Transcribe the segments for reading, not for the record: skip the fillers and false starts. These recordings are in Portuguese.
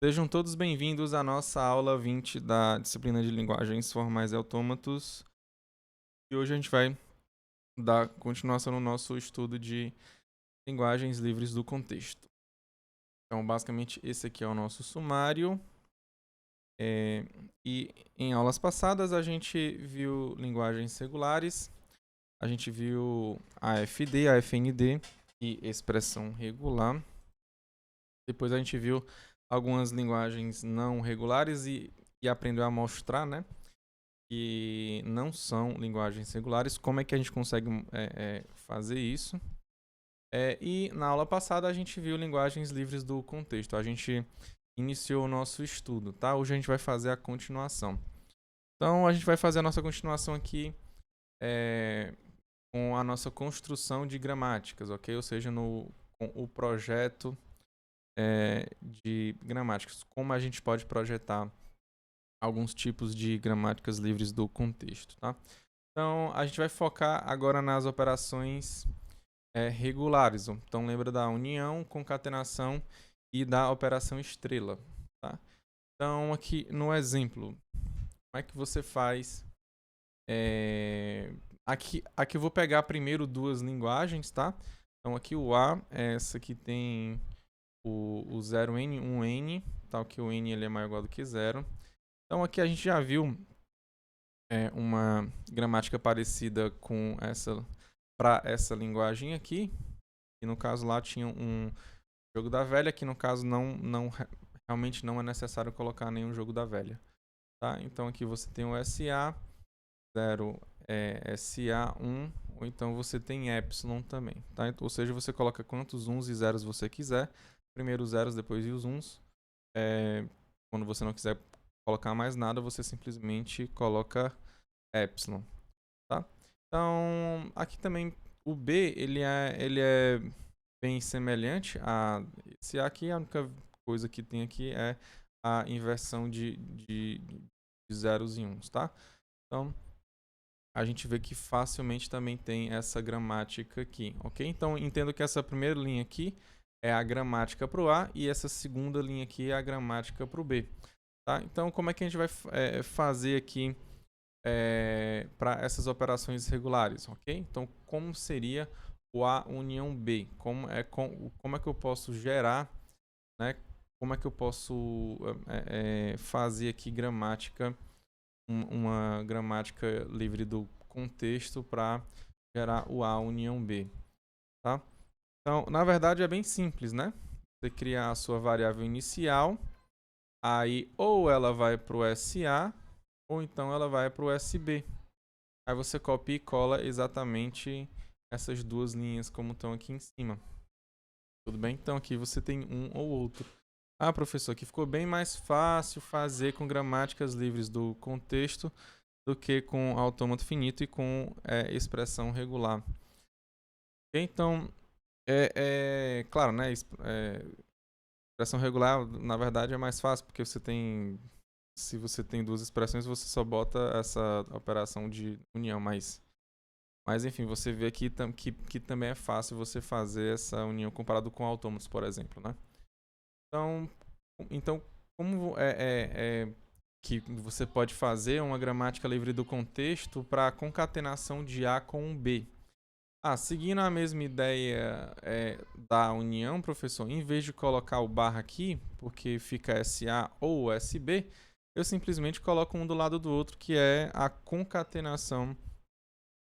Sejam todos bem-vindos à nossa aula 20 da disciplina de linguagens formais e autômatos. E hoje a gente vai dar continuação no nosso estudo de linguagens livres do contexto. Então, basicamente, esse aqui é o nosso sumário. E em aulas passadas a gente viu linguagens regulares, a gente viu AFD, AFND e expressão regular. Depois a gente viu algumas linguagens não regulares e aprendeu a mostrar, né, que não são linguagens regulares. Como é que a gente consegue fazer isso? E na aula passada a gente viu linguagens livres do contexto. A gente iniciou o nosso estudo, tá? Hoje a gente vai fazer a continuação. Então a gente vai fazer a nossa continuação aqui com a nossa construção de gramáticas, ok? Ou seja, com o projeto de gramáticas. Como a gente pode projetar alguns tipos de gramáticas livres do contexto, tá? Então, a gente vai focar agora nas operações regulares. Então, lembra da união, concatenação e da operação estrela, tá? Então, aqui no exemplo, como é que você faz? Aqui eu vou pegar primeiro duas linguagens, tá? Então, aqui o A, essa aqui tem o 0N, 1N, tá? Que o N ele é maior ou igual do que zero. Então, aqui a gente já viu uma gramática parecida com essa para essa linguagem aqui. E no caso lá tinha um jogo da velha, que no caso realmente não é necessário colocar nenhum jogo da velha. Tá? Então aqui você tem o SA0, SA1, ou então você tem Epsilon também. Tá? Ou seja, você coloca quantos uns e zeros você quiser. Primeiro os zeros, depois os uns. Quando você não quiser colocar mais nada, você simplesmente coloca Epsilon. Tá? Então, aqui também o B, ele é bem semelhante a esse A aqui. A única coisa que tem aqui é a inversão de zeros e uns, tá? Então, a gente vê que facilmente também tem essa gramática aqui, ok? Então, entendo que essa primeira linha aqui é a gramática para o A e essa segunda linha aqui é a gramática para o B, tá? Então, como é que a gente vai fazer aqui para essas operações regulares, ok? Então, como seria o A união B? Como é que eu posso gerar, né? Como é que eu posso fazer aqui gramática, uma gramática livre do contexto para gerar o A união B, tá? Então, na verdade, é bem simples, né? Você cria a sua variável inicial, aí ou ela vai para o SA, ou então ela vai para o SB. Aí você copia e cola exatamente essas duas linhas como estão aqui em cima. Tudo bem? Então aqui você tem um ou outro. Ah, professor, aqui ficou bem mais fácil fazer com gramáticas livres do contexto do que com autômato finito e com expressão regular. Okay? Então, claro, né? Expressão regular, na verdade, é mais fácil, porque se você tem duas expressões, você só bota essa operação de união, mas enfim, você vê aqui que também é fácil você fazer essa união comparado com autômatos, por exemplo, né? Então como que você pode fazer uma gramática livre do contexto para concatenação de A com B? Seguindo a mesma ideia da união, professor, em vez de colocar o barra aqui, porque fica SA ou SB, eu simplesmente coloco um do lado do outro, que é a concatenação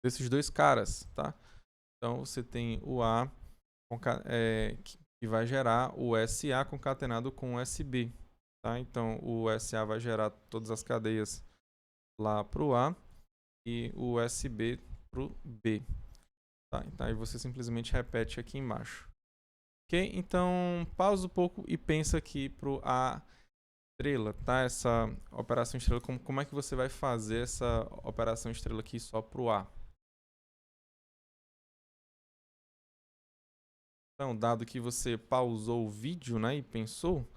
desses dois caras, tá? Então você tem o A que vai gerar o SA concatenado com o SB, tá? Então o SA vai gerar todas as cadeias lá para o A e o SB para o B, tá? Então aí você simplesmente repete aqui embaixo. Ok? Então pausa um pouco e pensa aqui para o A estrela, tá? Essa operação estrela, como é que você vai fazer essa operação estrela aqui só para o A? Então, dado que você pausou o vídeo, né, e pensou,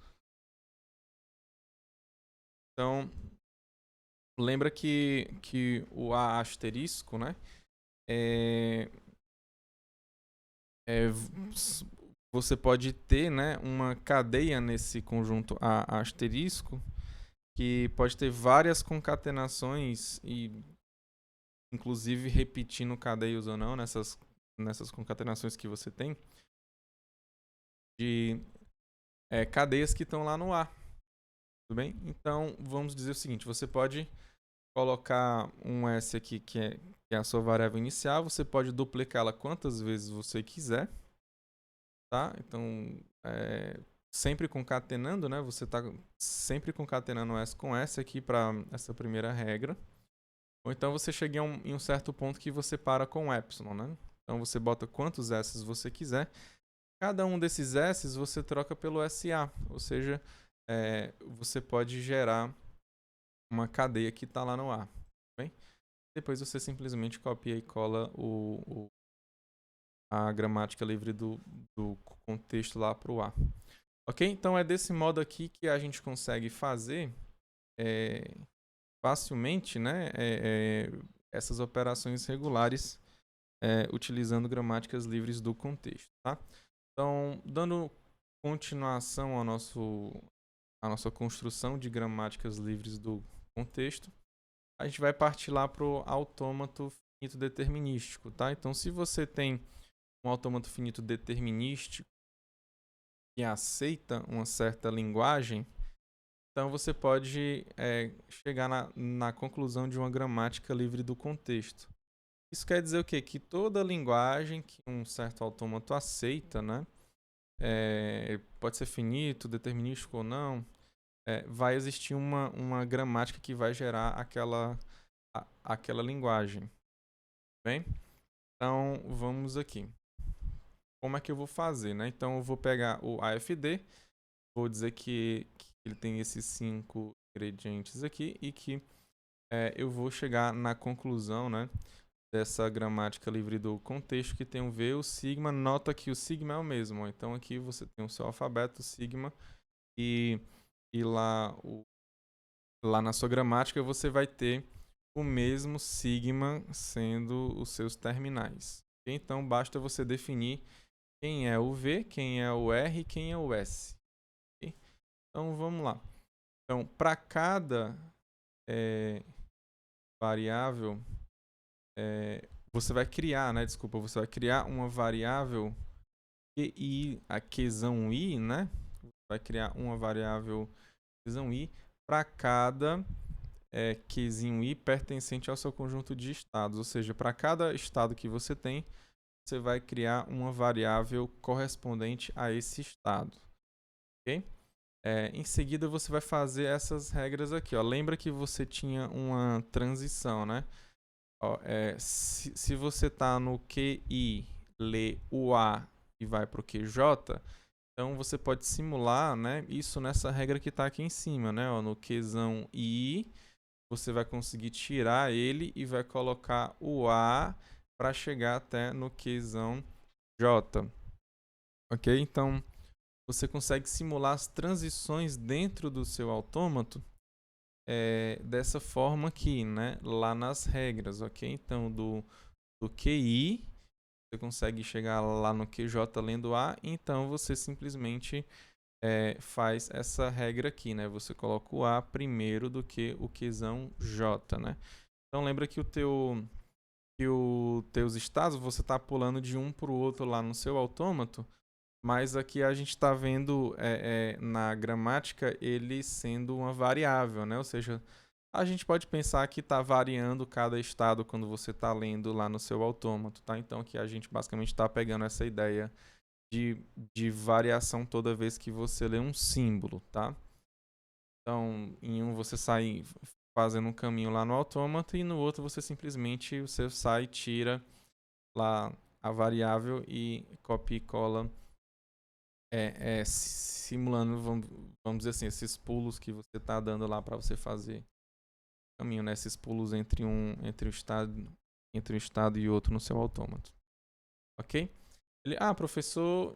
então lembra que o A asterisco, né, é você pode ter, né, uma cadeia nesse conjunto A asterisco, que pode ter várias concatenações e inclusive repetindo cadeias ou não nessas concatenações que você tem de cadeias que estão lá no A, tudo bem? Então, vamos dizer o seguinte, você pode colocar um S aqui que é a sua variável inicial, você pode duplicá-la quantas vezes você quiser, tá? Então, sempre concatenando, né? Você está sempre concatenando S com S aqui para essa primeira regra. Ou então você chega em um certo ponto que você para com epsilon, né? Então você bota quantos S's você quiser. Cada um desses S's você troca pelo SA, ou seja, você pode gerar uma cadeia que está lá no A. Bem? Depois você simplesmente copia e cola a gramática livre do contexto lá para o A. Ok? Então é desse modo aqui que a gente consegue fazer facilmente, né, essas operações regulares utilizando gramáticas livres do contexto. Tá? Então, dando continuação à nossa construção de gramáticas livres do contexto, a gente vai partir lá para o autômato finito determinístico. Tá? Então, se você tem um autômato finito determinístico que aceita uma certa linguagem, então você pode chegar na conclusão de uma gramática livre do contexto. Isso quer dizer o quê? Que toda linguagem que um certo autômato aceita, né, pode ser finito, determinístico ou não, vai existir uma gramática que vai gerar aquela linguagem. Bem? Então, vamos aqui. Como é que eu vou fazer, né? Então, eu vou pegar o AFD, vou dizer que ele tem esses 5 ingredientes aqui e que eu vou chegar na conclusão, né, dessa gramática livre do contexto que tem o V, o sigma. Nota que o sigma é o mesmo. Então, aqui você tem o seu alfabeto, sigma, e lá na sua gramática você vai ter o mesmo sigma sendo os seus terminais. Então, basta você definir quem é o V, quem é o R e quem é o S. Okay? Então, vamos lá. Então, para cada variável, você vai criar, né? Desculpa, você vai criar uma variável QI, a Qzão I, né? Vai criar uma variável Qzão I para cada Qzinho I pertencente ao seu conjunto de estados. Ou seja, para cada estado que você tem, você vai criar uma variável correspondente a esse estado. Ok? Em seguida, você vai fazer essas regras aqui. Ó. Lembra que você tinha uma transição, né? Ó, se você está no QI, lê o A e vai para o QJ, então você pode simular, né, isso nessa regra que está aqui em cima. Né? Ó, no Qzão I, você vai conseguir tirar ele e vai colocar o A para chegar até no Qzão J. Ok? Então, você consegue simular as transições dentro do seu autômato dessa forma aqui, né? Lá nas regras, ok? Então, do QI, você consegue chegar lá no QJ lendo A, então você simplesmente faz essa regra aqui, né? Você coloca o A primeiro do que o Qzão J, né? Então, lembra que os teus estados, você está pulando de um para o outro lá no seu autômato, mas aqui a gente está vendo na gramática ele sendo uma variável, né? Ou seja, a gente pode pensar que está variando cada estado quando você está lendo lá no seu autômato, tá? Então aqui a gente basicamente está pegando essa ideia de variação toda vez que você lê um símbolo, tá? Então, em um você sai fazendo um caminho lá no autômato e no outro você simplesmente sai, tira lá a variável e copia e cola simulando, vamos dizer assim, esses pulos que você está dando lá para você fazer caminho, né? Esses pulos entre um estado e outro no seu autômato. Ok? Professor,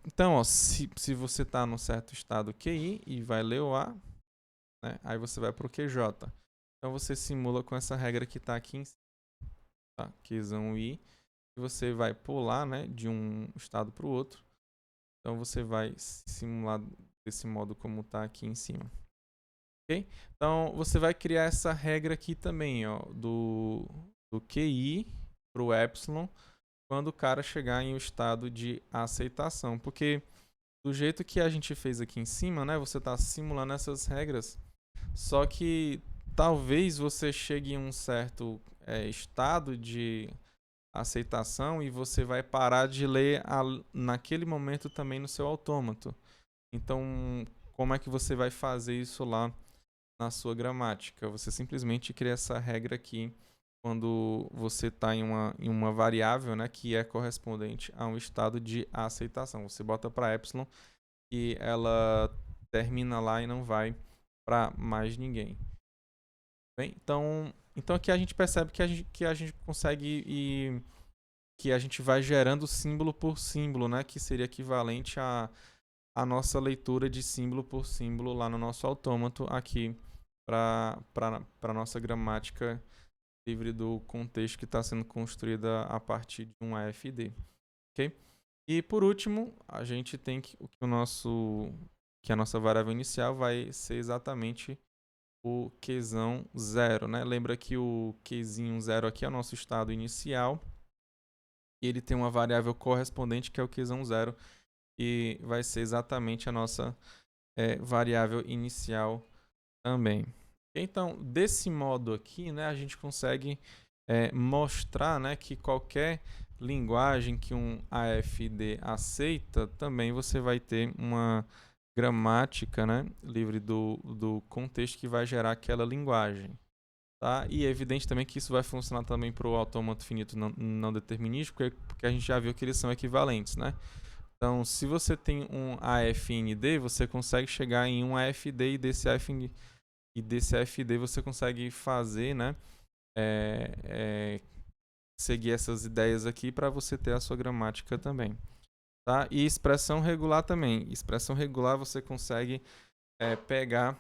então, ó, se você está num certo estado QI e vai ler o A, né? Aí você vai para o QJ. Então você simula com essa regra que está aqui em cima. Tá? Qzão I. e você vai pular, né, de um estado para o outro. Então você vai simular desse modo como está aqui em cima. Ok? Então você vai criar essa regra aqui também, ó, do QI para o epsilon quando o cara chegar em um estado de aceitação. Porque do jeito que a gente fez aqui em cima, né, você está simulando essas regras, só que talvez você chegue em um certo estado de aceitação e você vai parar de ler naquele momento também no seu autômato. Então, como é que você vai fazer isso lá na sua gramática? Você simplesmente cria essa regra aqui quando você está em uma variável, né, que é correspondente a um estado de aceitação. Você bota para epsilon e ela termina lá e não vai para mais ninguém. Bem, então aqui a gente percebe que a gente consegue ir, que a gente vai gerando símbolo por símbolo, né, que seria equivalente a nossa leitura de símbolo por símbolo lá no nosso autômato aqui para a nossa gramática livre do contexto que está sendo construída a partir de um AFD. Ok? E por último, a gente tem que a nossa variável inicial vai ser exatamente o Qzão 0, né? Lembra que o Qzinho 0 aqui é o nosso estado inicial e ele tem uma variável correspondente que é o Qzão 0 e vai ser exatamente a nossa variável inicial também. Então, desse modo aqui, né, a gente consegue mostrar, né, que qualquer linguagem que um AFD aceita, também você vai ter uma gramática, né, livre do contexto que vai gerar aquela linguagem. Tá? E é evidente também que isso vai funcionar também para o autômato finito não determinístico, porque a gente já viu que eles são equivalentes, né? Então, se você tem um AFND, você consegue chegar em um AFD e desse AFD você consegue fazer, né? Seguir essas ideias aqui para você ter a sua gramática também. Tá? E expressão regular também. Expressão regular você consegue pegar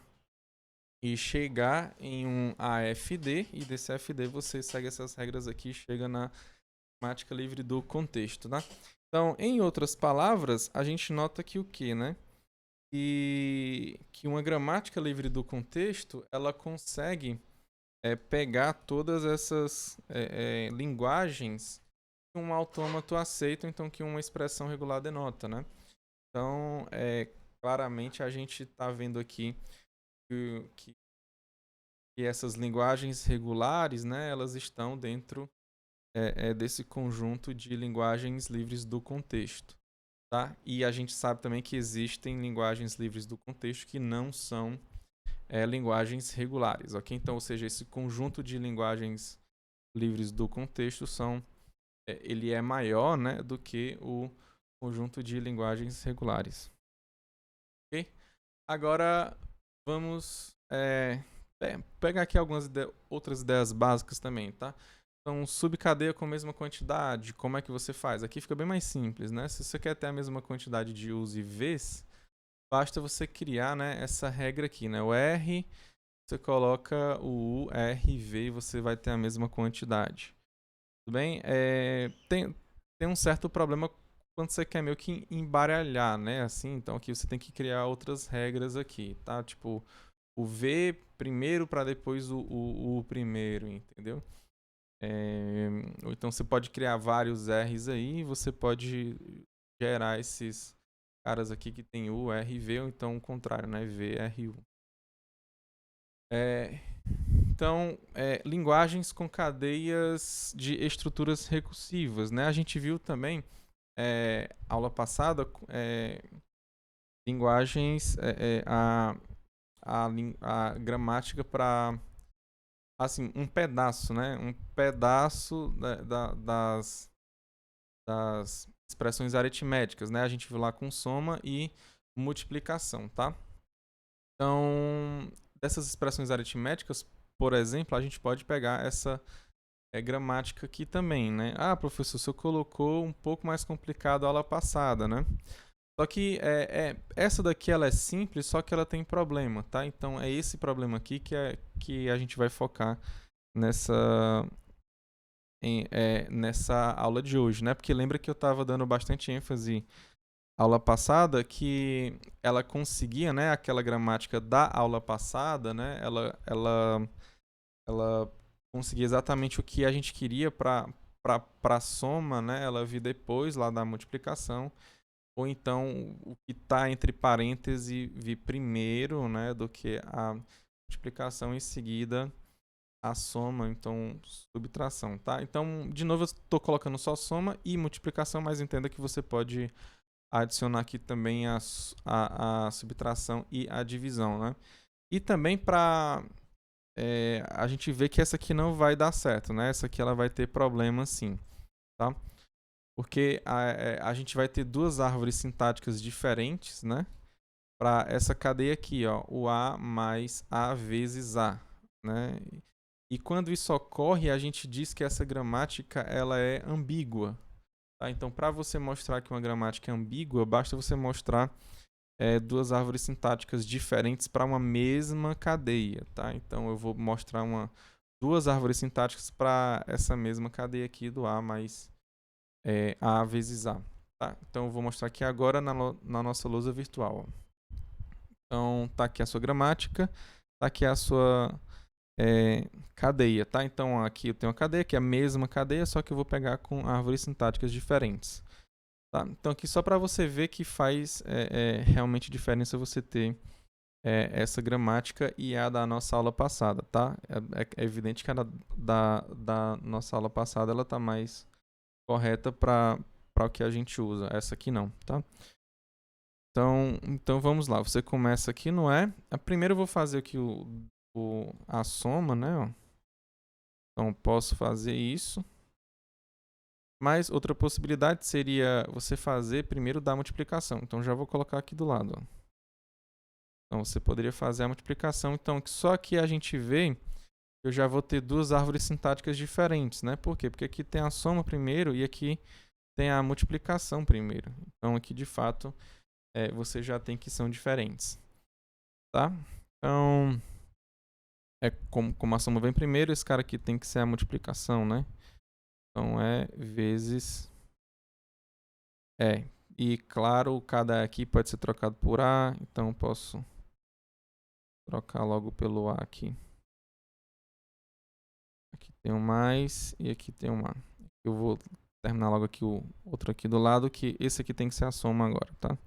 e chegar em um AFD e desse AFD você segue essas regras aqui e chega na gramática livre do contexto, tá? Então, em outras palavras, a gente nota que o quê, né? Que uma gramática livre do contexto, ela consegue pegar todas essas linguagens que um autômato aceita, então que uma expressão regular denota, né? Então, claramente a gente está vendo aqui que essas linguagens regulares, né, elas estão dentro desse conjunto de linguagens livres do contexto. Tá? E a gente sabe também que existem linguagens livres do contexto que não são linguagens regulares. Okay? Então, ou seja, esse conjunto de linguagens livres do contexto ele é maior, né, do que o conjunto de linguagens regulares. Okay? Agora, vamos pegar aqui algumas outras ideias básicas também, tá? Então, subcadeia com a mesma quantidade, como é que você faz? Aqui fica bem mais simples, né? Se você quer ter a mesma quantidade de U's e V's, basta você criar, né, essa regra aqui, né? O R, você coloca o U, R e V e você vai ter a mesma quantidade. Tudo bem? Tem um certo problema quando você quer meio que embaralhar, né? Assim, então aqui você tem que criar outras regras aqui, tá? Tipo, o V primeiro para depois o U primeiro, entendeu? Ou então você pode criar vários R's aí, você pode gerar esses caras aqui que tem U, R e V, ou então o contrário, né? V, R, U. Então, linguagens com cadeias de estruturas recursivas, né? A gente viu também, aula passada, linguagens, a gramática para assim, um pedaço, né? Um pedaço das expressões aritméticas, né? A gente viu lá com soma e multiplicação, tá? Então, dessas expressões aritméticas, por exemplo, a gente pode pegar essa gramática aqui também, né? Ah, professor, você colocou um pouco mais complicado a aula passada, né? Só que essa daqui ela é simples, só que ela tem problema, tá? Então é esse problema aqui que a gente vai focar nessa aula de hoje, né? Porque lembra que eu estava dando bastante ênfase aula passada que ela conseguia, né, aquela gramática da aula passada, né? Ela conseguia exatamente o que a gente queria para a soma, né? Ela vir depois lá da multiplicação, ou então o que está entre parênteses vir primeiro, né, do que a multiplicação em seguida a soma, então subtração, tá? Então, de novo, eu estou colocando só soma e multiplicação, mas entenda que você pode adicionar aqui também a subtração e a divisão, né? E também para a gente ver que essa aqui não vai dar certo, né? Essa aqui ela vai ter problema sim, tá? Porque a gente vai ter duas árvores sintáticas diferentes, né? Para essa cadeia aqui, ó, o A mais A vezes A, né? E quando isso ocorre, a gente diz que essa gramática ela é ambígua. Tá? Então, para você mostrar que uma gramática é ambígua, basta você mostrar duas árvores sintáticas diferentes para uma mesma cadeia. Tá? Então, eu vou mostrar duas árvores sintáticas para essa mesma cadeia aqui do A mais A vezes A. Tá? Então, eu vou mostrar aqui agora na nossa lousa virtual. Ó. Então, tá aqui a sua gramática, tá aqui a sua cadeia, tá? Então aqui eu tenho uma cadeia que é a mesma cadeia, só que eu vou pegar com árvores sintáticas diferentes, tá? Então aqui só para você ver que faz realmente diferença você ter essa gramática e a da nossa aula passada, tá? É evidente que a da nossa aula passada ela tá mais correta para o que a gente usa, essa aqui não, tá? Então vamos lá, você começa aqui no primeiro eu vou fazer aqui a soma, né? Ó. Então, posso fazer isso. Mas outra possibilidade seria você fazer primeiro da multiplicação. Então, já vou colocar aqui do lado. Ó. Então, você poderia fazer a multiplicação. Então, só que a gente vê, eu já vou ter duas árvores sintáticas diferentes, né? Por quê? Porque aqui tem a soma primeiro e aqui tem a multiplicação primeiro. Então, aqui, de fato, você já tem que são diferentes. Tá? Então... como a soma vem primeiro, esse cara aqui tem que ser a multiplicação, né? Então, vezes E, claro, cada aqui pode ser trocado por A, então posso trocar logo pelo A aqui. Aqui tem um mais e aqui tem um A. Eu vou terminar logo aqui o outro aqui do lado, que esse aqui tem que ser a soma agora, tá?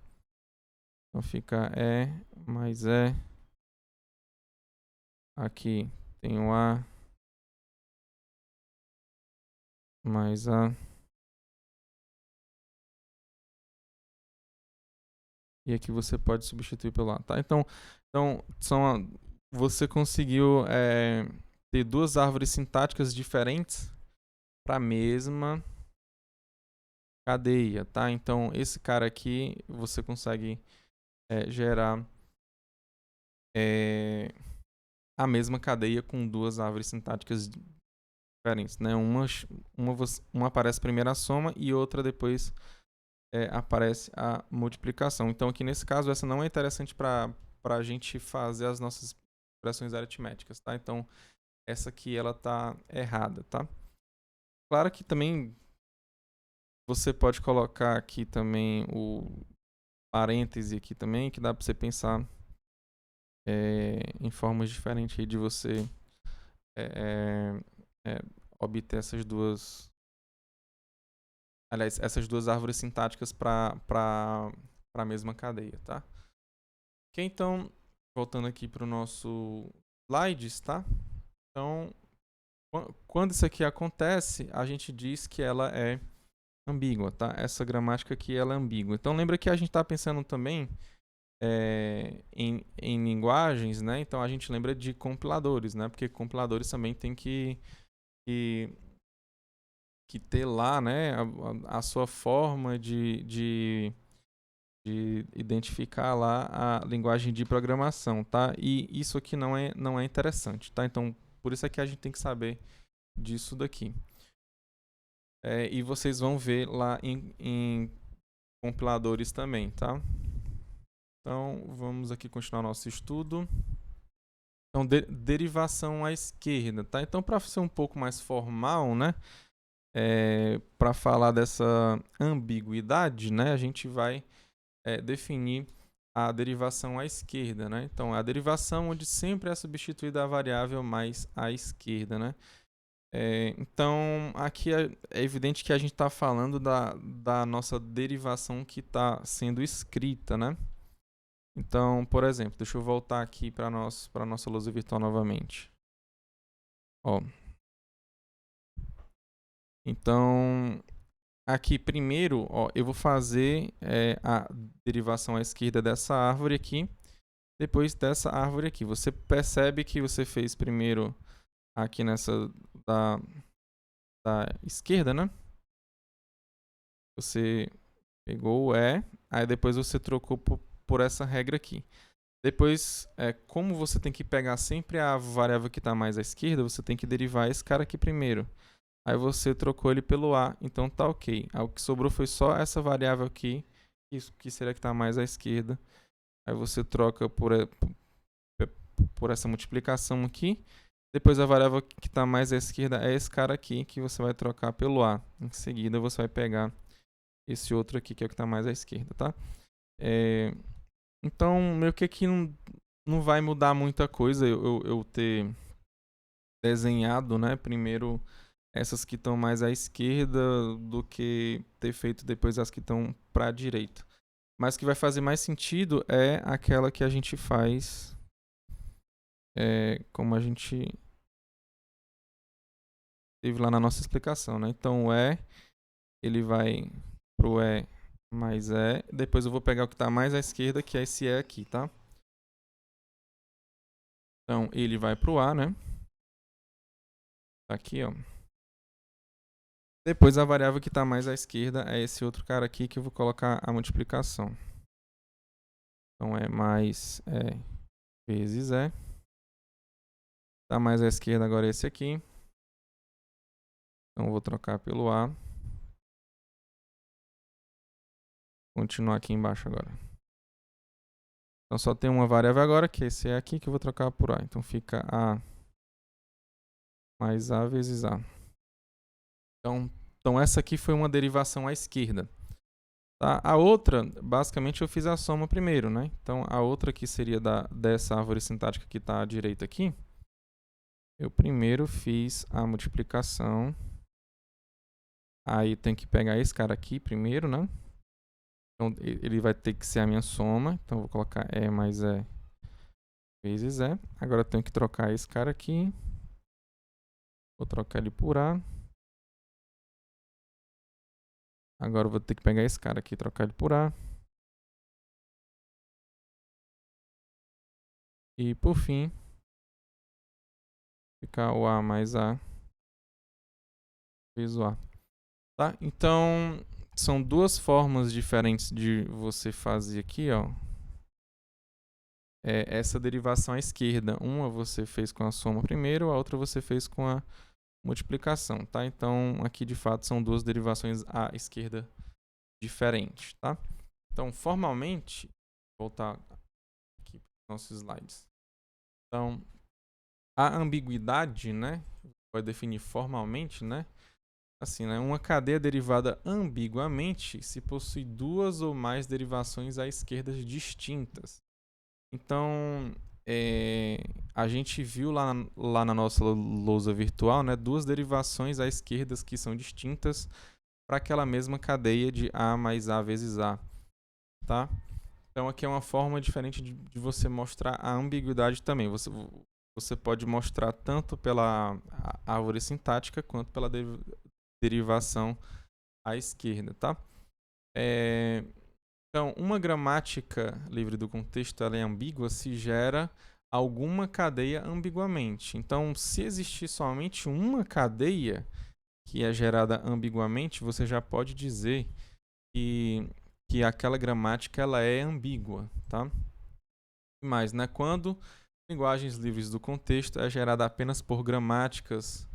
Então, fica E mais E. Aqui tem o A mais A. E aqui você pode substituir pelo A, tá? Então você conseguiu ter duas árvores sintáticas diferentes para a mesma cadeia, tá? Então, esse cara aqui, você consegue gerar a mesma cadeia com duas árvores sintáticas diferentes, né? Uma aparece primeiro a soma e outra depois aparece a multiplicação. Então, aqui nesse caso, essa não é interessante para a gente fazer as nossas expressões aritméticas, tá? Então, essa aqui, ela tá errada, tá? Claro que também você pode colocar aqui também o parêntese aqui também, que dá para você pensar em formas diferentes aí de você obter essas duas árvores sintáticas para a mesma cadeia, tá? Ok, então, voltando aqui para o nosso slides, tá? Então, quando isso aqui acontece, a gente diz que ela é ambígua, tá? Essa gramática aqui ela é ambígua. Então, lembra que a gente está pensando também em linguagens, né? Então, a gente lembra de compiladores, né? Porque compiladores também tem que ter lá, né, a sua forma de identificar lá a linguagem de programação, tá? E isso aqui não é interessante, tá? Então, por isso é que a gente tem que saber disso daqui. E vocês vão ver lá em compiladores também, tá? Então, vamos aqui continuar nosso estudo. Então, derivação à esquerda, tá? Então, para ser um pouco mais formal, né? para falar dessa ambiguidade, né, a gente vai definir a derivação à esquerda, né? Então, a derivação onde sempre é substituída a variável mais à esquerda, né? Então, aqui é evidente que a gente está falando da nossa derivação que está sendo escrita, né? Então, por exemplo, deixa eu voltar aqui para a nossa lousa virtual novamente. Ó. Então, aqui primeiro, ó, eu vou fazer a derivação à esquerda dessa árvore aqui, depois dessa árvore aqui. Você percebe que você fez primeiro aqui nessa da, da esquerda, né? Você pegou o aí depois você trocou por essa regra aqui. Depois, como você tem que pegar sempre a variável que está mais à esquerda, você tem que derivar esse cara aqui primeiro. Aí você trocou ele pelo A, então tá ok. Aí o que sobrou foi só essa variável aqui, que seria que está mais à esquerda. Aí você troca por essa multiplicação aqui. Depois a variável que está mais à esquerda é esse cara aqui, que você vai trocar pelo A. Em seguida você vai pegar esse outro aqui, que é o que está mais à esquerda, tá? Então, meio que aqui não vai mudar muita coisa eu ter desenhado, né, primeiro essas que estão mais à esquerda do que ter feito depois as que estão para a direita. Mas o que vai fazer mais sentido é aquela que a gente faz como a gente teve lá na nossa explicação, né? Então o ele vai pro mais depois eu vou pegar o que está mais à esquerda, que é esse aqui, tá? Então ele vai pro A, né? Tá aqui, ó. Depois a variável que está mais à esquerda é esse outro cara aqui que eu vou colocar a multiplicação. Então é mais vezes Está mais à esquerda agora esse aqui. Então eu vou trocar pelo A. Continuar aqui embaixo agora. Então só tem uma variável agora, que esse aqui, que eu vou trocar por A. Então fica A mais A vezes A. Então essa aqui foi uma derivação à esquerda. Tá? A outra, basicamente eu fiz a soma primeiro, né? Então a outra aqui seria dessa árvore sintática que está à direita aqui. Eu primeiro fiz a multiplicação. Aí tem que pegar esse cara aqui primeiro, né? Então ele vai ter que ser a minha soma. Então eu vou colocar E mais E vezes E. Agora eu tenho que trocar esse cara aqui. Vou trocar ele por A. Agora eu vou ter que pegar esse cara aqui e trocar ele por A. E por fim, ficar o A mais A vezes o A. Tá? Então, são duas formas diferentes de você fazer aqui, ó. Essa derivação à esquerda. Uma você fez com a soma primeiro, a outra você fez com a multiplicação, tá? Então, aqui de fato são duas derivações à esquerda diferentes, tá? Então, formalmente, vou voltar aqui para os nossos slides. Então, a ambiguidade, né? Pode definir formalmente, né? Assim, né? Uma cadeia derivada ambiguamente se possui duas ou mais derivações à esquerda distintas. Então, a gente viu lá na nossa lousa virtual, né, duas derivações à esquerda que são distintas para aquela mesma cadeia de A mais A vezes A. Tá? Então, aqui é uma forma diferente de você mostrar a ambiguidade também. Você pode mostrar tanto pela árvore sintática quanto pela derivação à esquerda, tá? Então, uma gramática livre do contexto ela é ambígua se gera alguma cadeia ambiguamente. Então, se existir somente uma cadeia que é gerada ambiguamente, você já pode dizer que aquela gramática ela é ambígua, tá? Mas, né, quando linguagens livres do contexto é gerada apenas por gramáticas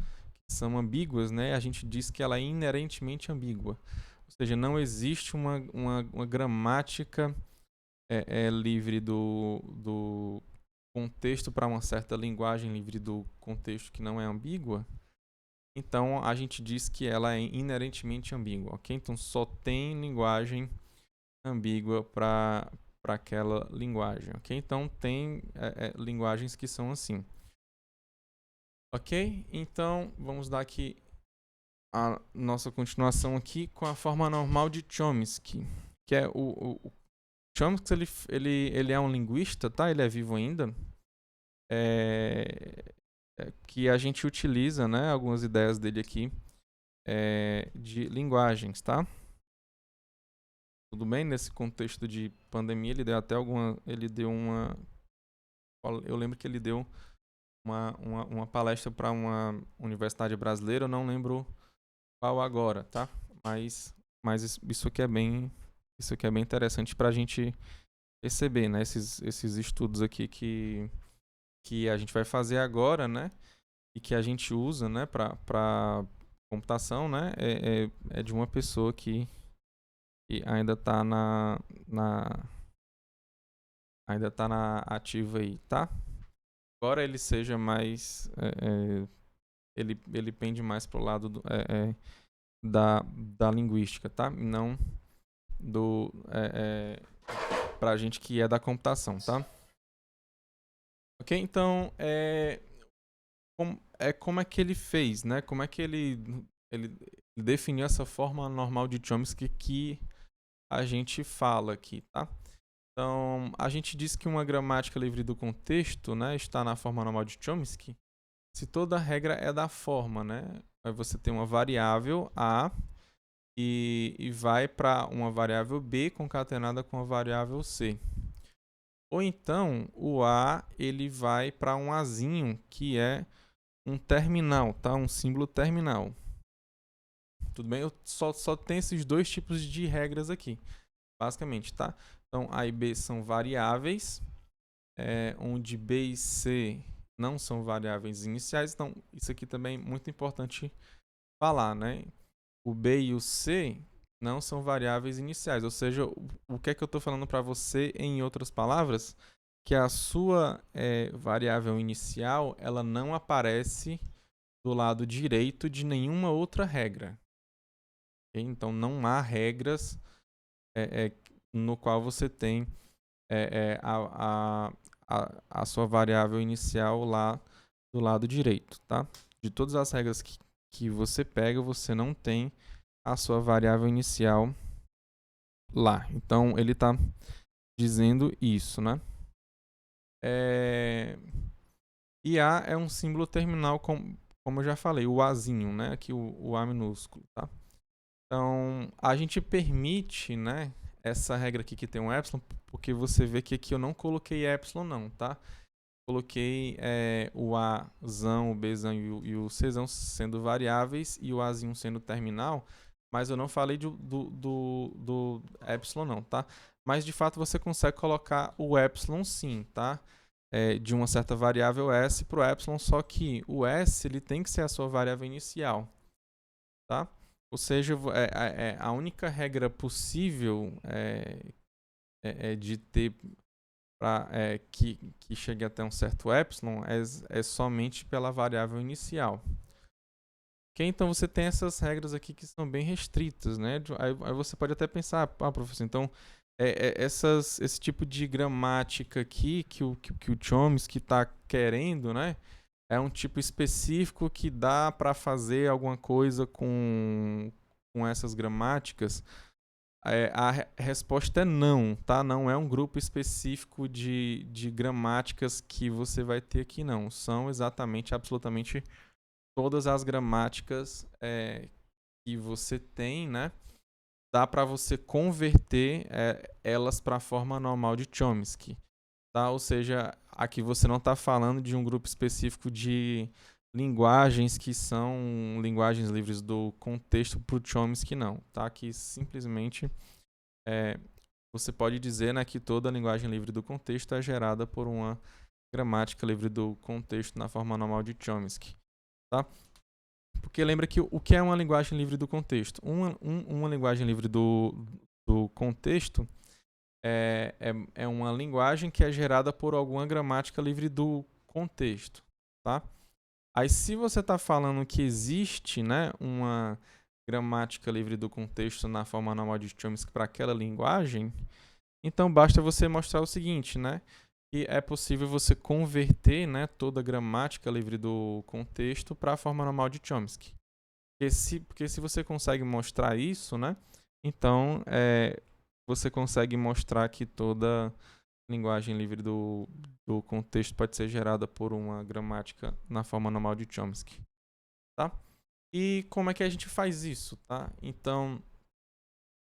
que são ambíguas, né, a gente diz que ela é inerentemente ambígua. Ou seja, não existe uma gramática livre do contexto para uma certa linguagem livre do contexto que não é ambígua, então a gente diz que ela é inerentemente ambígua, ok? Então só tem linguagem ambígua para aquela linguagem, ok? Então tem linguagens que são assim. Ok? Então vamos dar aqui a nossa continuação aqui com a forma normal de Chomsky, que é o Chomsky, ele é um linguista, tá? Ele é vivo ainda. Que a gente utiliza, né, algumas ideias dele aqui de linguagens, tá? Tudo bem? Nesse contexto de pandemia, ele deu até eu lembro que ele deu uma palestra para uma universidade brasileira, eu não lembro qual agora, tá? Mas isso aqui é bem interessante para a gente perceber, né? Esses estudos aqui que a gente vai fazer agora, né? E que a gente usa, né? Para computação, né? É de uma pessoa que ainda está ainda tá na ativa aí, tá? Embora ele seja mais ele pende mais pro lado da linguística, tá? E não pra gente que é da computação, tá? Ok? Então, como é que ele fez, né? Como é que ele definiu essa forma normal de Chomsky que a gente fala aqui, tá? Então, a gente diz que uma gramática livre do contexto, né, está na forma normal de Chomsky, se toda regra é da forma, né? Aí você tem uma variável A e vai para uma variável B concatenada com a variável C. Ou então, o A ele vai para um Azinho, que é um terminal, tá? Um símbolo terminal. Tudo bem? Eu só tem esses dois tipos de regras aqui, basicamente, tá? Então, A e B são variáveis, onde B e C não são variáveis iniciais. Então, isso aqui também é muito importante falar, né? O B e o C não são variáveis iniciais. Ou seja, o que é que eu estou falando para você, em outras palavras? Que a sua variável inicial ela não aparece do lado direito de nenhuma outra regra. Okay? Então, não há regras no qual você tem a sua variável inicial lá do lado direito, tá? De todas as regras que você pega, você não tem a sua variável inicial lá. Então, ele está dizendo isso, né? E A é um símbolo terminal, como eu já falei, o Azinho, né? Aqui o A minúsculo, tá? Então, a gente permite, né? Essa regra aqui que tem um epsilon, porque você vê que aqui eu não coloquei epsilon não, tá? Coloquei o Azão, o Bzão e o Czão sendo variáveis e o Azinho sendo terminal, mas eu não falei do epsilon não, tá? Mas de fato você consegue colocar o epsilon sim, tá? De uma certa variável S para o epsilon, só que o S ele tem que ser a sua variável inicial, tá? Ou seja, a única regra possível de ter que chegue até um certo epsilon é somente pela variável inicial. Okay? Então você tem essas regras aqui que são bem restritas, né? Aí você pode até pensar, professor, então esse tipo de gramática aqui que o Chomsky está querendo, né? É um tipo específico que dá para fazer alguma coisa com essas gramáticas. A resposta é não, tá? Não é um grupo específico de gramáticas que você vai ter aqui, não. São exatamente, absolutamente todas as gramáticas que você tem, né? Dá para você converter elas para a forma normal de Chomsky, tá? Ou seja, aqui você não está falando de um grupo específico de linguagens que são linguagens livres do contexto para o Chomsky, não, tá? Aqui simplesmente você pode dizer, né, que toda linguagem livre do contexto é gerada por uma gramática livre do contexto na forma normal de Chomsky, tá? Porque lembra que o que é uma linguagem livre do contexto? Uma linguagem livre do contexto é uma linguagem que é gerada por alguma gramática livre do contexto, tá? Aí, se você está falando que existe, né, uma gramática livre do contexto na forma normal de Chomsky para aquela linguagem, então basta você mostrar o seguinte, né, que é possível você converter, né, toda a gramática livre do contexto para a forma normal de Chomsky. Porque se você consegue mostrar isso, né, então você consegue mostrar que toda linguagem livre do contexto pode ser gerada por uma gramática na forma normal de Chomsky, tá? E como é que a gente faz isso, tá? Então,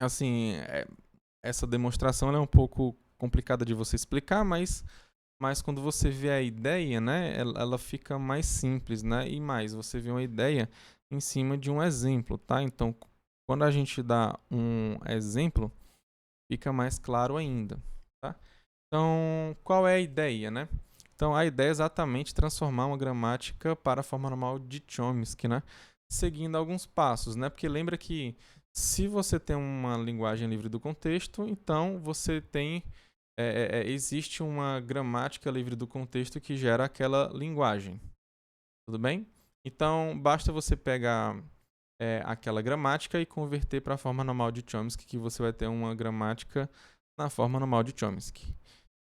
assim, essa demonstração ela é um pouco complicada de você explicar, mas quando você vê a ideia, né, ela fica mais simples, né? E mais, você vê uma ideia em cima de um exemplo, tá? Então, quando a gente dá um exemplo, fica mais claro ainda, tá? Então, qual é a ideia, né? Então, a ideia é exatamente transformar uma gramática para a forma normal de Chomsky, né? Seguindo alguns passos, né? Porque lembra que se você tem uma linguagem livre do contexto, então você tem existe uma gramática livre do contexto que gera aquela linguagem. Tudo bem? Então, basta você pegar aquela gramática e converter para a forma normal de Chomsky, que você vai ter uma gramática na forma normal de Chomsky.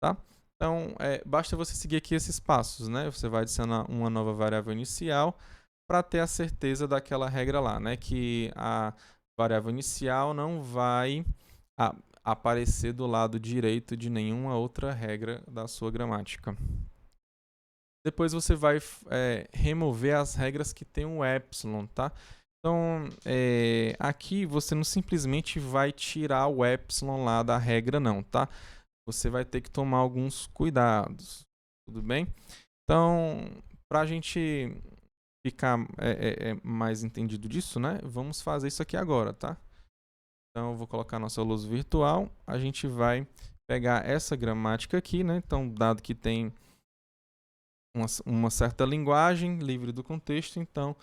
Tá? Então, basta você seguir aqui esses passos, né? Você vai adicionar uma nova variável inicial para ter a certeza daquela regra lá, né? Que a variável inicial não vai aparecer do lado direito de nenhuma outra regra da sua gramática. Depois você vai remover as regras que tem o epsilon, tá? Então, aqui você não simplesmente vai tirar o epsilon lá da regra, não, tá? Você vai ter que tomar alguns cuidados, tudo bem? Então, para a gente ficar mais entendido disso, né? Vamos fazer isso aqui agora, tá? Então, eu vou colocar nossa lousa virtual. A gente vai pegar essa gramática aqui, né? Então, dado que tem uma certa linguagem livre do contexto, então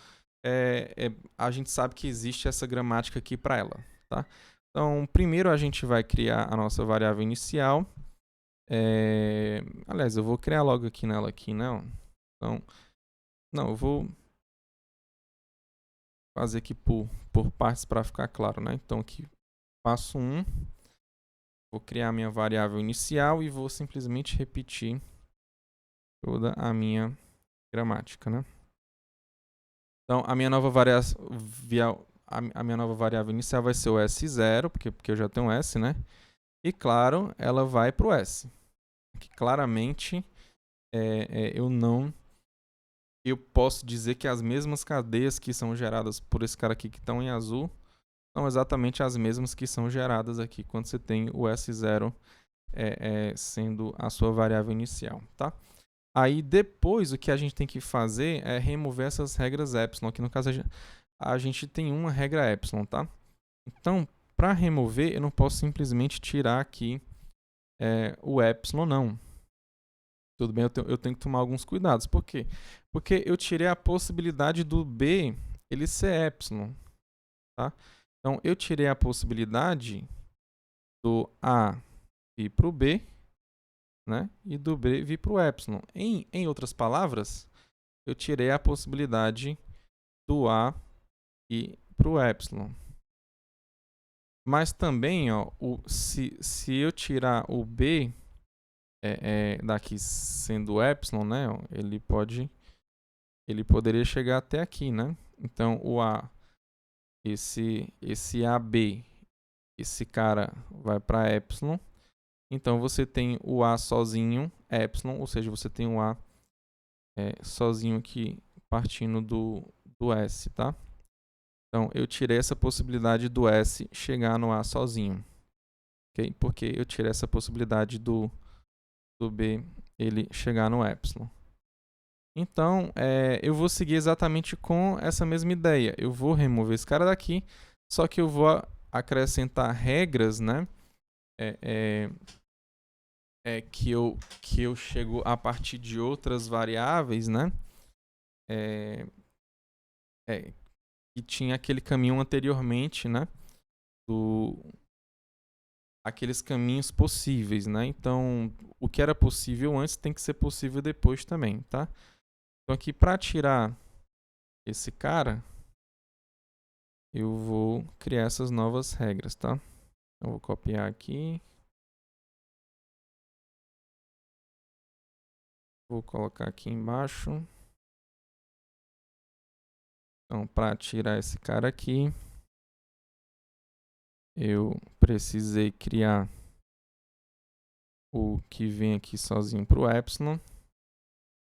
a gente sabe que existe essa gramática aqui para ela, tá? Então, primeiro a gente vai criar a nossa variável inicial. Aliás, eu vou criar logo aqui nela aqui, não. Então, não, eu vou fazer aqui por partes para ficar claro, né? Então, aqui, passo 1, vou criar a minha variável inicial e vou simplesmente repetir toda a minha gramática, né? Então, a minha nova variável inicial vai ser o S0, porque eu já tenho S, né? E, claro, ela vai para o S. Aqui, claramente, eu posso dizer que as mesmas cadeias que são geradas por esse cara aqui que estão em azul são exatamente as mesmas que são geradas aqui quando você tem o S0 sendo a sua variável inicial, tá? Aí depois o que a gente tem que fazer é remover essas regras epsilon, que no caso a gente tem uma regra epsilon, tá? Então, para remover, eu não posso simplesmente tirar aqui o epsilon, não. Tudo bem, eu tenho que tomar alguns cuidados. Por quê? Porque eu tirei a possibilidade do B ele ser epsilon, tá? Então, eu tirei a possibilidade do A vir para o B, né? E do B vir para o epsilon. Em outras palavras, eu tirei a possibilidade do A ir para o epsilon. Mas também, ó, se eu tirar o B daqui sendo epsilon, né? Ó, ele poderia chegar até aqui, né? Então, o A, esse AB, esse cara vai para epsilon. Então, você tem o A sozinho, epsilon, ou seja, você tem o A sozinho aqui partindo do S, tá? Então, eu tirei essa possibilidade do S chegar no A sozinho, ok? Porque eu tirei essa possibilidade do B ele chegar no epsilon. Então, eu vou seguir exatamente com essa mesma ideia. Eu vou remover esse cara daqui, só que eu vou acrescentar regras, né? Que eu chego a partir de outras variáveis, né? Que tinha aquele caminho anteriormente, né? Aqueles caminhos possíveis, né? Então, o que era possível antes tem que ser possível depois também, tá? Então, aqui para tirar esse cara, eu vou criar essas novas regras, tá? Eu vou copiar aqui. Vou colocar aqui embaixo. Então, para tirar esse cara aqui, eu precisei criar o que vem aqui sozinho para o epsilon.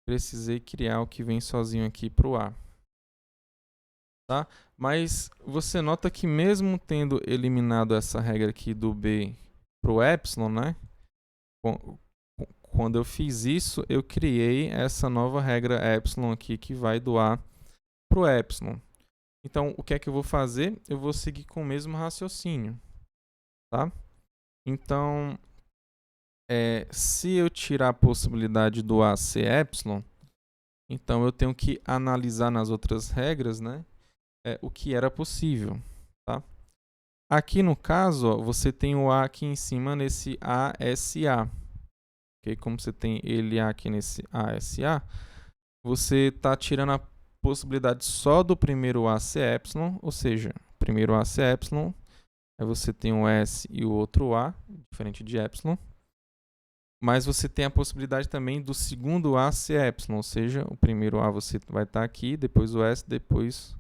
Precisei criar o que vem sozinho aqui para o A. Tá? Mas você nota que mesmo tendo eliminado essa regra aqui do B para o epsilon, né? Quando eu fiz isso, eu criei essa nova regra epsilon aqui que vai do A para o epsilon. Então, o que é que eu vou fazer? Eu vou seguir com o mesmo raciocínio. Tá? Então, se eu tirar a possibilidade do A ser epsilon, então eu tenho que analisar nas outras regras, né, o que era possível. Tá? Aqui no caso, ó, você tem o A aqui em cima nesse ASA. Okay? Como você tem ele aqui nesse ASA, você está tirando a possibilidade só do primeiro A ser epsilon, ou seja, o primeiro A ser epsilon, aí você tem um S e o outro A, diferente de epsilon. Mas você tem a possibilidade também do segundo A ser epsilon, ou seja, o primeiro A você vai estar aqui, depois o S, depois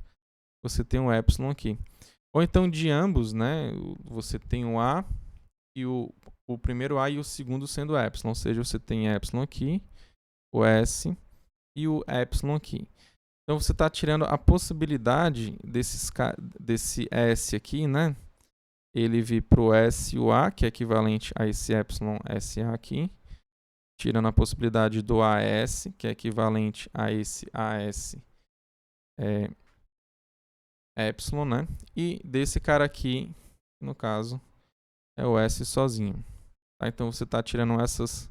você tem o epsilon aqui. Ou então de ambos, né, você tem o A e o primeiro A e o segundo sendo epsilon, ou seja, você tem epsilon aqui, o S e o epsilon aqui. Então você está tirando a possibilidade desse S aqui, né, ele vir para o S e o A, que é equivalente a esse epsilon SA aqui, tirando a possibilidade do AS, que é equivalente a esse AS epsilon, né? E desse cara aqui, no caso, é o S sozinho. Tá? Então você está tirando essas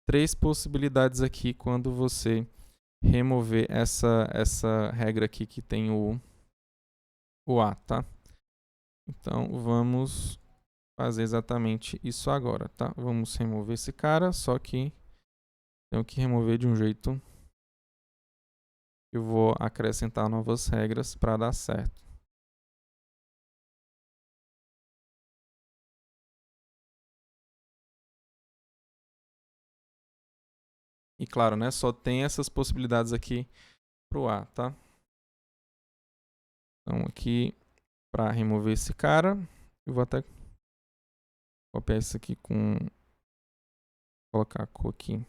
três possibilidades aqui quando você remover essa regra aqui que tem o A, tá? Então vamos fazer exatamente isso agora, tá? Vamos remover esse cara, só que tenho que remover de um jeito. Eu vou acrescentar novas regras para dar certo. E claro, né, só tem essas possibilidades aqui pro A, tá? Então aqui, para remover esse cara, eu vou até copiar isso aqui com... colocar a cor aqui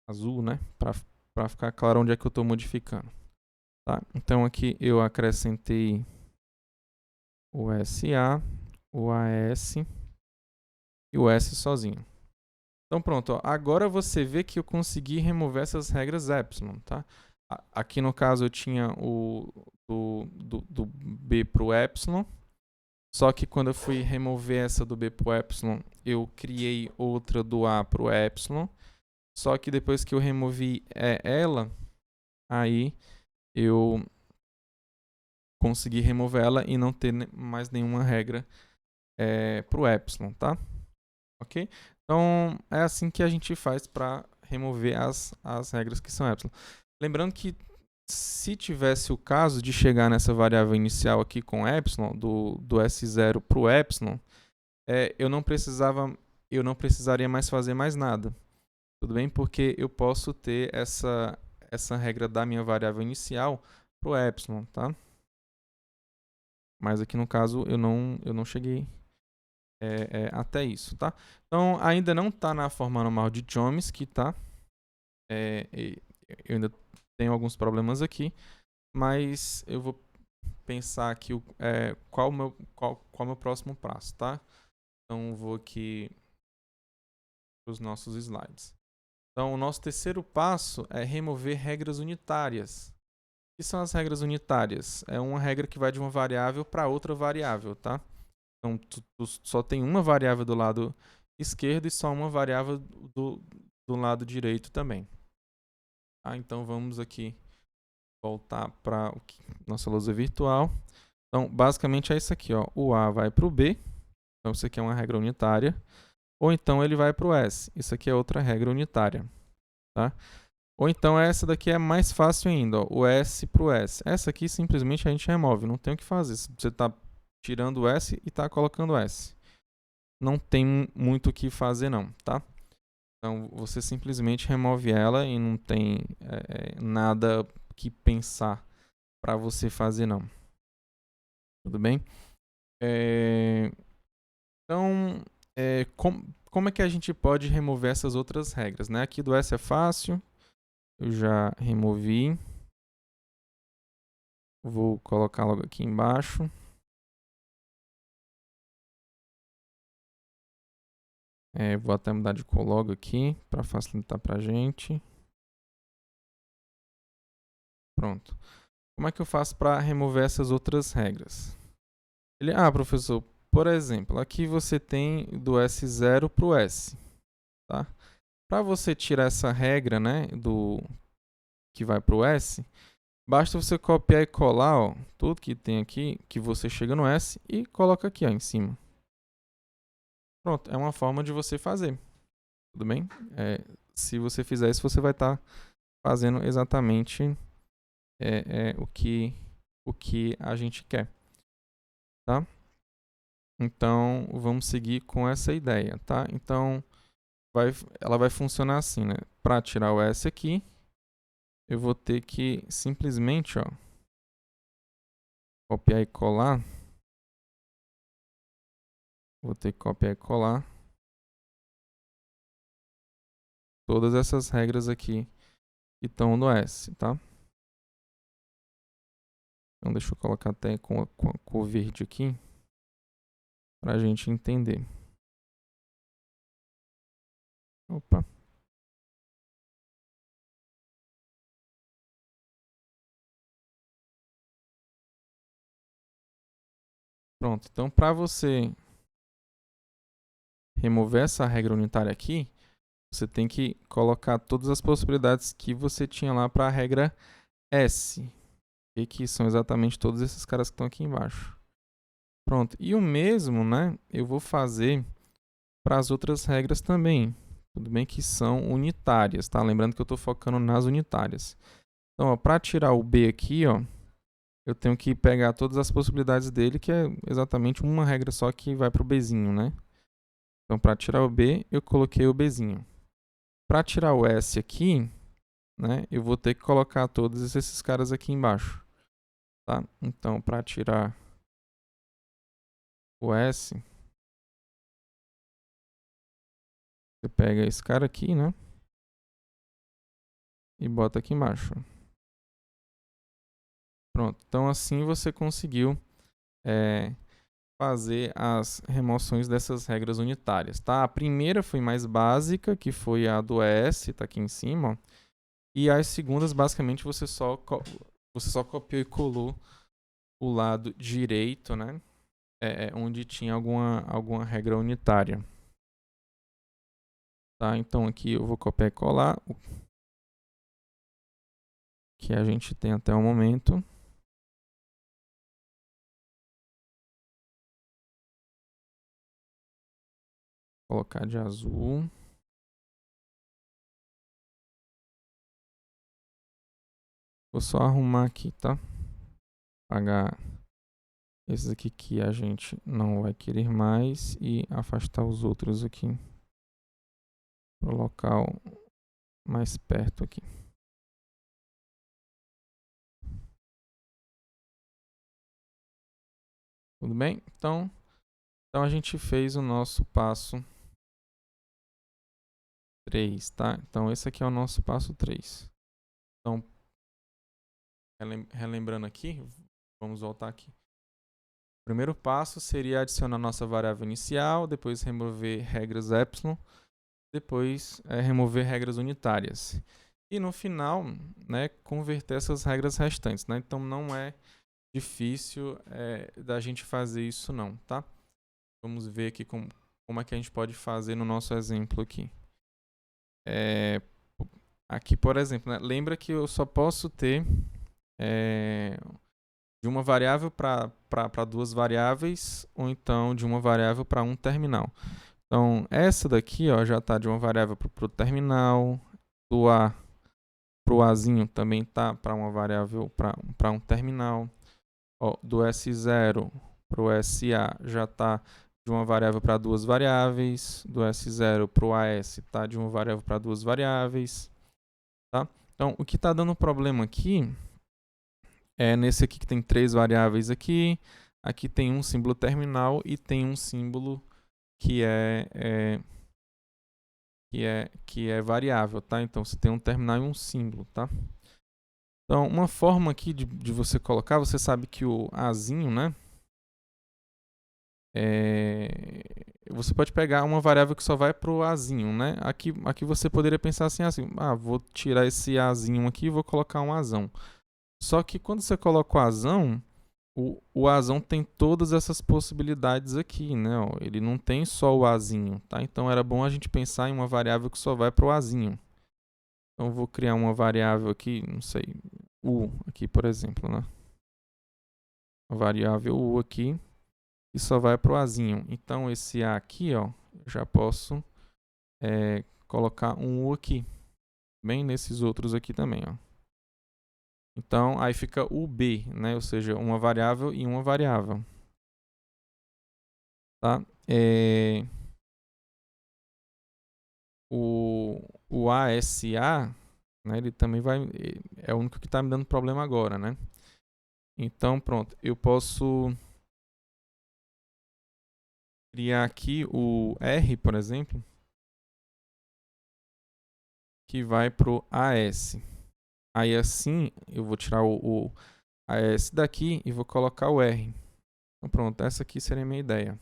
azul, né? Para ficar claro onde é que eu estou modificando. Tá? Então aqui eu acrescentei o SA, o AS e o S sozinho. Então pronto, ó. Agora você vê que eu consegui remover essas regras epsilon, tá? Aqui no caso eu tinha o do B para o epsilon, só que quando eu fui remover essa do B para o epsilon, eu criei outra do A para o epsilon, só que depois que eu removi ela, aí eu consegui remover ela e não ter mais nenhuma regra para o epsilon, tá? Ok? Então, é assim que a gente faz para remover as regras que são epsilon. Lembrando que se tivesse o caso de chegar nessa variável inicial aqui com epsilon, do S0 para o epsilon, eu não precisaria mais fazer mais nada. Tudo bem? Porque eu posso ter essa regra da minha variável inicial para o epsilon, tá? Mas aqui no caso eu não cheguei até isso, tá? Então ainda não está na forma normal de Chomsky, tá? Eu ainda tenho alguns problemas aqui, mas eu vou pensar aqui qual o meu próximo passo, tá? Então vou aqui para os nossos slides. Então o nosso terceiro passo é remover regras unitárias. O que são as regras unitárias? É uma regra que vai de uma variável para outra variável, tá? Então, tu só tem uma variável do lado esquerdo e só uma variável do lado direito também. Tá? Então, vamos aqui voltar para nossa lousa virtual. Então, basicamente é isso aqui, ó. O A vai para o B. Então, isso aqui é uma regra unitária. Ou então ele vai para o S. Isso aqui é outra regra unitária. Tá? Ou então essa daqui é mais fácil ainda, ó, o S para o S. Essa aqui simplesmente a gente remove, não tem o que fazer. Você está tirando o S e está colocando o S. Não tem muito o que fazer não, tá? Então você simplesmente remove ela e não tem nada que pensar para você fazer não. Tudo bem? Então, como é que a gente pode remover essas outras regras, né? Aqui do S é fácil, eu já removi. Vou colocar logo aqui embaixo. Vou até mudar de cor logo aqui para facilitar para a gente. Pronto. Como é que eu faço para remover essas outras regras? Professor, por exemplo, aqui você tem do S0 para o S. Tá? Para você tirar essa regra, né, do que vai para o S, basta você copiar e colar, ó, tudo que tem aqui, que você chega no S e coloca aqui, ó, em cima. Pronto, é uma forma de você fazer. Tudo bem? Se você fizer isso, você vai estar fazendo exatamente o que a gente quer. Tá? Então, vamos seguir com essa ideia, tá? Então, ela vai funcionar assim, né? Para tirar o S aqui, eu vou ter que simplesmente, ó, copiar e colar. Vou ter que copiar e colar todas essas regras aqui que estão no S, tá? Então, deixa eu colocar até com a cor verde aqui para a gente entender. Opa. Pronto. Então, para você remover essa regra unitária aqui, você tem que colocar todas as possibilidades que você tinha lá para a regra S, que são exatamente todos esses caras que estão aqui embaixo. Pronto. E o mesmo, né, eu vou fazer para as outras regras também. Tudo bem que são unitárias, tá? Lembrando que eu estou focando nas unitárias. Então, para tirar o B aqui, ó, eu tenho que pegar todas as possibilidades dele, que é exatamente uma regra só que vai para o Bzinho, né? Então, para tirar o B, eu coloquei o Bzinho. Para tirar o S aqui, né, eu vou ter que colocar todos esses caras aqui embaixo. Tá? Então, para tirar o S, você pega esse cara aqui, né? E bota aqui embaixo. Pronto. Então, assim você conseguiu fazer as remoções dessas regras unitárias, tá? A primeira foi mais básica, que foi a do S, tá aqui em cima, ó. E as segundas, basicamente, você só copiou e colou o lado direito, né? Onde tinha alguma regra unitária. Tá? Então, aqui eu vou copiar e colar o que a gente tem até o momento. Vou colocar de azul. Vou só arrumar aqui, tá? Apagar esses aqui que a gente não vai querer mais e afastar os outros aqui para o local mais perto aqui. Tudo bem? Então a gente fez o nosso passo 3, tá? Então esse aqui é o nosso passo 3. Então, relembrando aqui, vamos voltar aqui. O primeiro passo seria adicionar nossa variável inicial, depois remover regras epsilon, depois remover regras unitárias. E no final, né, converter essas regras restantes, né? Então não é difícil da gente fazer isso não, tá? Vamos ver aqui como é que a gente pode fazer no nosso exemplo aqui. Aqui, por exemplo, né, lembra que eu só posso ter de uma variável para duas variáveis, ou então de uma variável para um terminal. Então, essa daqui ó, já está de uma variável para o terminal, do A pro Azinho também tá para uma variável, para um terminal. Ó, do S0 para o SA já está de uma variável para duas variáveis. Do S0 para o AS está de uma variável para duas variáveis. Tá? Então, o que está dando problema aqui é nesse aqui que tem três variáveis aqui. Aqui tem um símbolo terminal e tem um símbolo que é variável, tá? Então, você tem um terminal e um símbolo, tá? Então, uma forma aqui de você colocar, você sabe que o Azinho, né? Você pode pegar uma variável que só vai para o Azinho, né? Aqui você poderia pensar assim, vou tirar esse Azinho aqui e vou colocar um Azão. Só que quando você coloca o Azão, o Azão tem todas essas possibilidades aqui, né? Ó, ele não tem só o Azinho, tá? Então era bom a gente pensar em uma variável que só vai para o Azinho. Então eu vou criar uma variável aqui, não sei, U aqui, por exemplo, né? Uma variável U aqui que só vai para o Azinho. Então esse A aqui, ó, eu já posso colocar um U aqui, bem nesses outros aqui também, ó. Então aí fica o B, né? Ou seja, uma variável e uma variável. Tá? O ASA, né, ele também é o único que está me dando problema agora, né? Então, pronto, eu posso criar aqui o R, por exemplo, que vai para o AS. Aí assim, eu vou tirar o AS daqui e vou colocar o R. Então, pronto, essa aqui seria a minha ideia.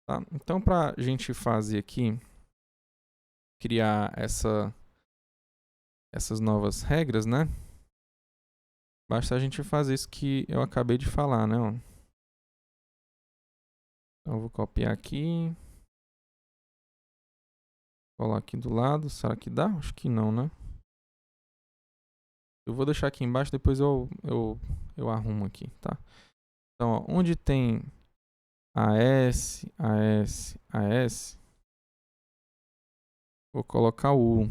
Tá? Então, para a gente fazer aqui, criar essas novas regras, né? Basta a gente fazer isso que eu acabei de falar, né? Então, eu vou copiar aqui. Colar aqui do lado. Será que dá? Acho que não, né? Eu vou deixar aqui embaixo, depois eu arrumo aqui, tá? Então, ó, onde tem AS, AS, AS, vou colocar o U.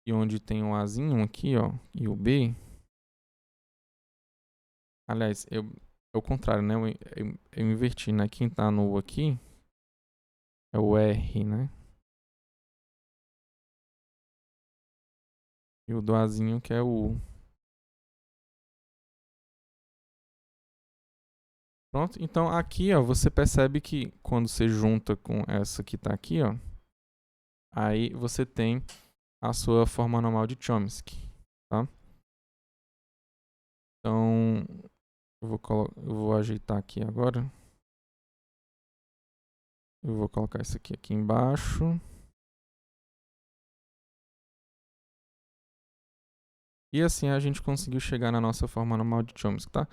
E onde tem o Azinho aqui, ó, e o B. Aliás, é o contrário, né? Eu inverti, né? Quem tá no U aqui é o R, né? E o do Azinho que é o U. Pronto, então aqui, ó, você percebe que quando você junta com essa que tá aqui, ó, aí você tem a sua forma normal de Chomsky, tá? Então, eu vou ajeitar aqui agora. Eu vou colocar isso aqui embaixo. E assim a gente conseguiu chegar na nossa forma normal de Chomsky, tá?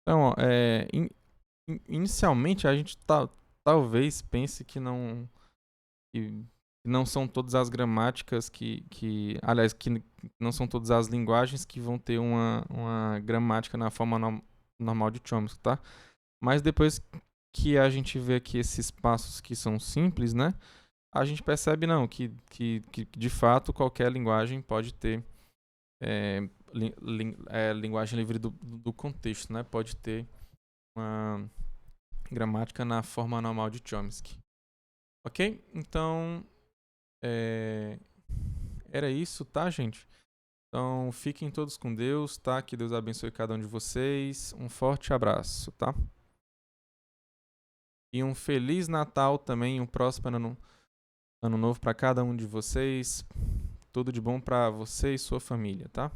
Então, ó, inicialmente a gente talvez pense que não são todas as gramáticas aliás, que não são todas as linguagens que vão ter uma gramática na forma normal de Chomsky, tá? Mas depois que a gente vê aqui esses passos que são simples, né? A gente percebe não que de fato qualquer linguagem pode ter linguagem livre do contexto, né? Pode ter uma gramática na forma normal de Chomsky. Ok? Então era isso, tá, gente? Então fiquem todos com Deus, tá? Que Deus abençoe cada um de vocês. Um forte abraço, tá? E um Feliz Natal também, um próspero ano novo para cada um de vocês. Tudo de bom para você e sua família, tá?